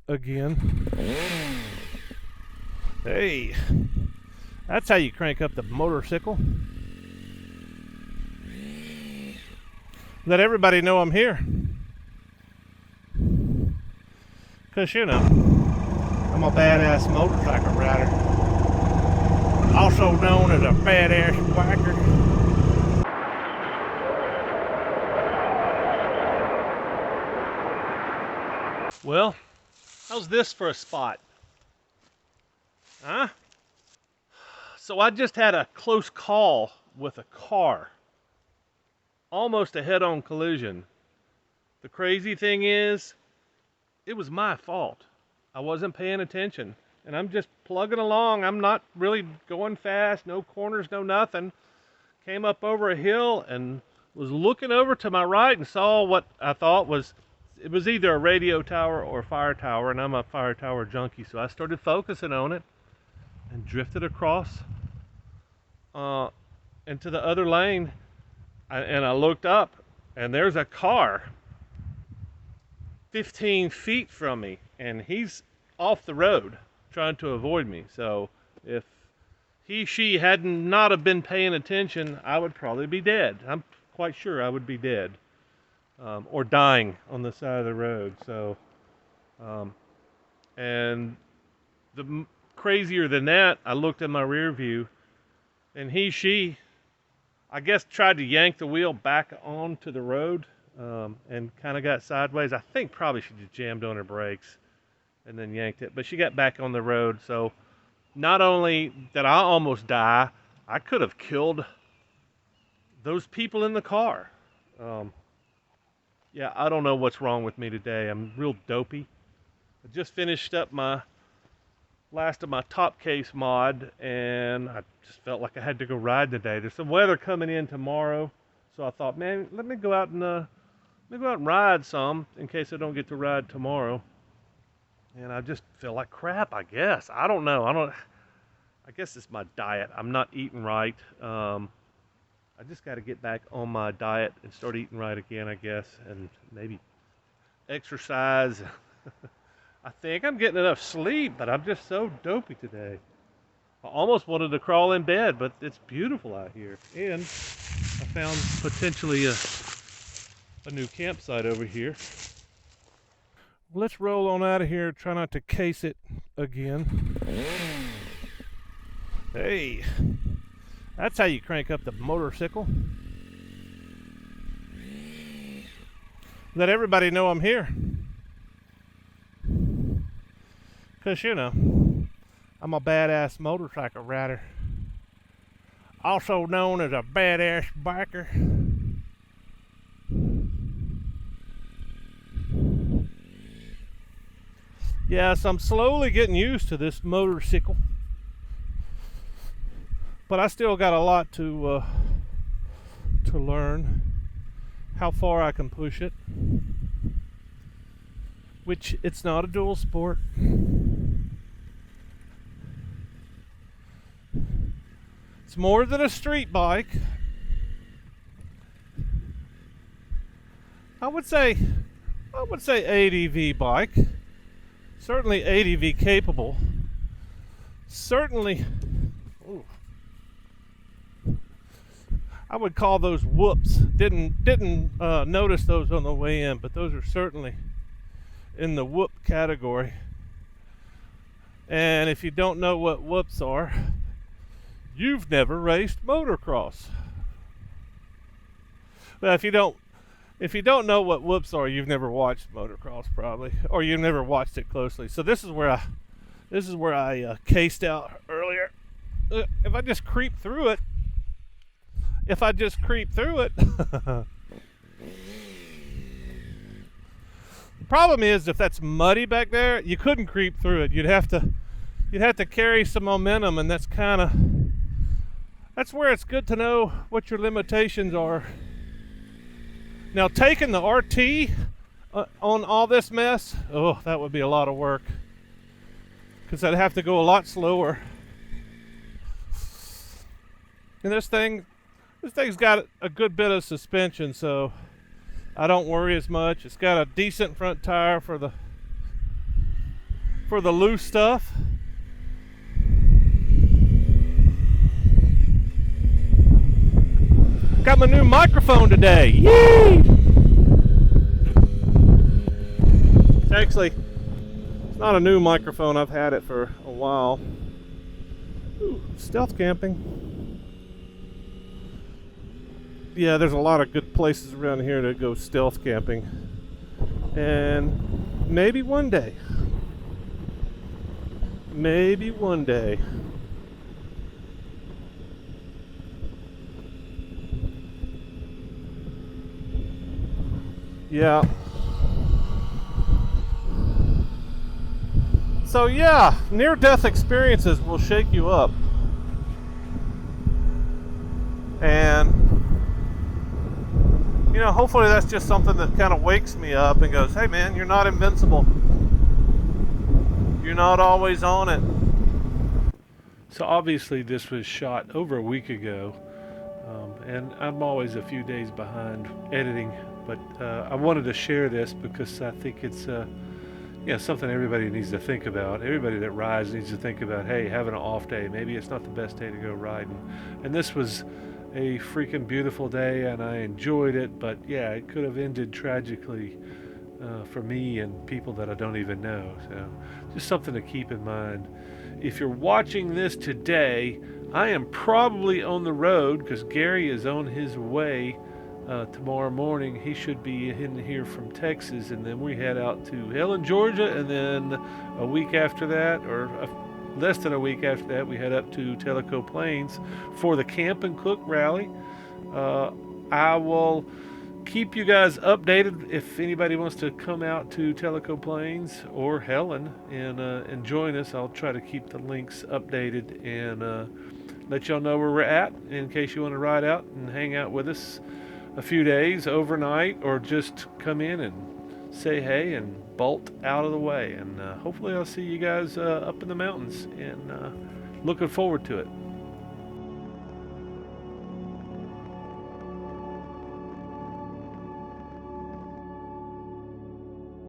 again. Hey, that's how you crank up the motorcycle. Let everybody know I'm here. Because, you know, I'm a badass motorcycle rider. Also known as a badass biker. Well, how's this for a spot? Huh? So I just had a close call with a car. Almost a head-on collision. The crazy thing is, it was my fault. I wasn't paying attention. And I'm just plugging along. I'm not really going fast. No corners, no nothing. Came up over a hill and was looking over to my right and saw what I thought was, it was either a radio tower or a fire tower, and I'm a fire tower junkie, so I started focusing on it and drifted across into the other lane, and I looked up, and there's a car 15 feet from me, and he's off the road trying to avoid me. So if she had not have been paying attention, I would probably be dead. I'm quite sure I would be dead. Or dying on the side of the road. So, and crazier than that, I looked in my rear view, and she, I guess, tried to yank the wheel back onto the road, and kind of got sideways. I think probably she just jammed on her brakes and then yanked it, but she got back on the road. So not only did I almost die, I could have killed those people in the car. Yeah, I don't know what's wrong with me today. I'm real dopey. I just finished up my last of my top case mod, and I just felt like I had to go ride today. There's some weather coming in tomorrow, so I thought, man, let me go out and ride some in case I don't get to ride tomorrow. And I just feel like crap, I guess. I don't know. I guess it's my diet. I'm not eating right. I just got to get back on my diet and start eating right again, I guess, and maybe exercise. I think I'm getting enough sleep, but I'm just so dopey today. I almost wanted to crawl in bed, but it's beautiful out here. And I found potentially a new campsite over here. Let's roll on out of here. Try not to case it again. Hey. That's how you crank up the motorcycle. Let everybody know I'm here. Because, you know, I'm a badass motorcycle rider. Also known as a badass biker. Yes, I'm slowly getting used to this motorcycle. But I still got a lot to learn, how far I can push it, which it's not a dual sport. It's more than a street bike. I would say ADV bike, certainly ADV capable, certainly. Ooh, I would call those whoops. Didn't notice those on the way in, but those are certainly in the whoop category. And if you don't know what whoops are, you've never raced motocross. Well, if you don't know what whoops are, you've never watched motocross probably, or you've never watched it closely. So this is where I cased out earlier. If I just creep through it. The problem is, if that's muddy back there, you couldn't creep through it. You'd have to carry some momentum, and that's where it's good to know what your limitations are. Now, taking the RT on all this mess, that would be a lot of work, because I'd have to go a lot slower. And this thing's got a good bit of suspension, so I don't worry as much. It's got a decent front tire for for the loose stuff. Got my new microphone today. Yay! Actually, it's not a new microphone. I've had it for a while. Ooh, stealth camping. Yeah, there's a lot of good places around here to go stealth camping. And maybe one day. Maybe one day. Yeah. So yeah, near-death experiences will shake you up. And you know, hopefully that's just something that kind of wakes me up and goes, hey man, you're not invincible. You're not always on it. So obviously this was shot over a week ago, and I'm always a few days behind editing, but I wanted to share this because I think it's something everybody needs to think about. Everybody that rides needs to think about, hey, having an off day, maybe it's not the best day to go riding. And this was a freaking beautiful day and I enjoyed it, but yeah, it could have ended tragically for me and people that I don't even know. So just something to keep in mind. If you're watching this today, I am probably on the road because Gary is on his way tomorrow morning. He should be in here from Texas, and then we head out to Helen, Georgia, and then a week after that, or less than a week after that, we head up to Tellico Plains for the Camp and Cook Rally. I will keep you guys updated if anybody wants to come out to Tellico Plains or Helen and join us. I'll try to keep the links updated and let y'all know where we're at in case you want to ride out and hang out with us a few days, overnight, or just come in and say hey and bolt out of the way. And hopefully I'll see you guys up in the mountains, and looking forward to it.